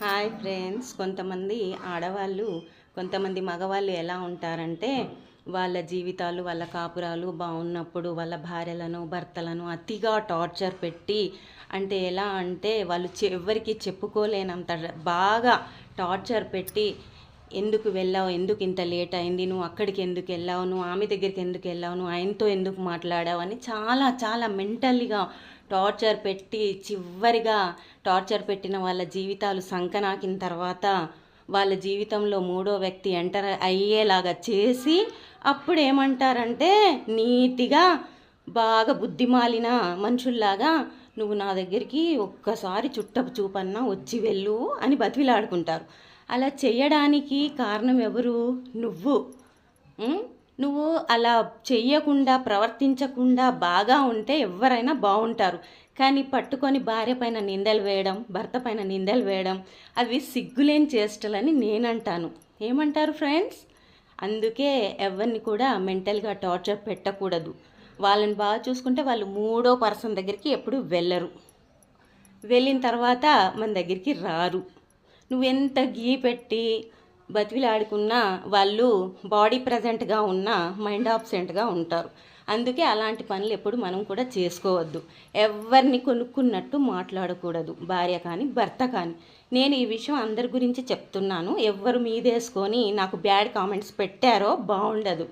Hi friends. కొంతమంది ఆడవాళ్ళు, కొంతమంది మగవాళ్ళు ఎలా ఉంటారంటే వాళ్ళ జీవితాలు, వాళ్ళ కాపురాలు బాగున్నప్పుడు వాళ్ళ భార్యలను, భర్తలను అతిగా టార్చర్ పెట్టి, అంటే ఎలా అంటే వాళ్ళు ఎవరికి చెప్పుకోలేనంత బాగా టార్చర్ పెట్టి, ఎందుకు వెళ్ళావు, ఎందుకు ఇంత లేట్ అయింది, నువ్వు అక్కడికి ఎందుకు వెళ్ళావు, నువ్వు ఆమె దగ్గరికి ఎందుకు వెళ్ళావు, నువ్వు ఆయనతో ఎందుకు మాట్లాడావు అని చాలా చాలా మెంటల్లీగా టార్చర్ పెట్టి, చివరిగా టార్చర్ పెట్టిన వాళ్ళ జీవితాలు సంకనాకిన తర్వాత వాళ్ళ జీవితంలో మూడో వ్యక్తి ఎంటర్ అయ్యేలాగా చేసి అప్పుడు ఏమంటారంటే నీతిగా బాగా బుద్ధిమాలిన మనుషుల్లాగా నువ్వు నా దగ్గరికి ఒక్కసారి చుట్టపు చూపన్నా వచ్చి వెళ్ళు అని బతిలాడుకుంటారు. అలా చేయడానికి కారణం ఎవరు? నువ్వు. నువ్వు అలా చెయ్యకుండా, ప్రవర్తించకుండా బాగా ఉంటే ఎవరైనా బాగుంటారు. కానీ పట్టుకొని భార్య పైన నిందలు వేయడం, భర్త పైన నిందలు వేయడం అవి సిగ్గులేని చేష్టలని నేనంటాను. ఏమంటారు ఫ్రెండ్స్? అందుకే ఎవరిని కూడా మెంటల్గా టార్చర్ పెట్టకూడదు. వాళ్ళని బాగా చూసుకుంటే వాళ్ళు మూడో పర్సన్ దగ్గరికి ఎప్పుడు వెళ్ళరు. వెళ్ళిన తర్వాత మన దగ్గరికి రారు. నువ్వెంత గీ పెట్టి బతిలాడుకున్నా వాళ్ళు బాడీ ప్రజెంట్గా ఉన్న మైండ్ ఆబ్సెంట్గా ఉంటారు. అందుకే అలాంటి పనులు ఎప్పుడు మనం కూడా చేసుకోవద్దు. ఎవరిని కొనుక్కున్నట్టు మాట్లాడకూడదు, భార్య కానీ భర్త కానీ. నేను ఈ విషయం అందరి గురించి చెప్తున్నాను. ఎవ్వరు మీదేసుకొని నాకు బ్యాడ్ కామెంట్స్ పెట్టారో బాగుండదు.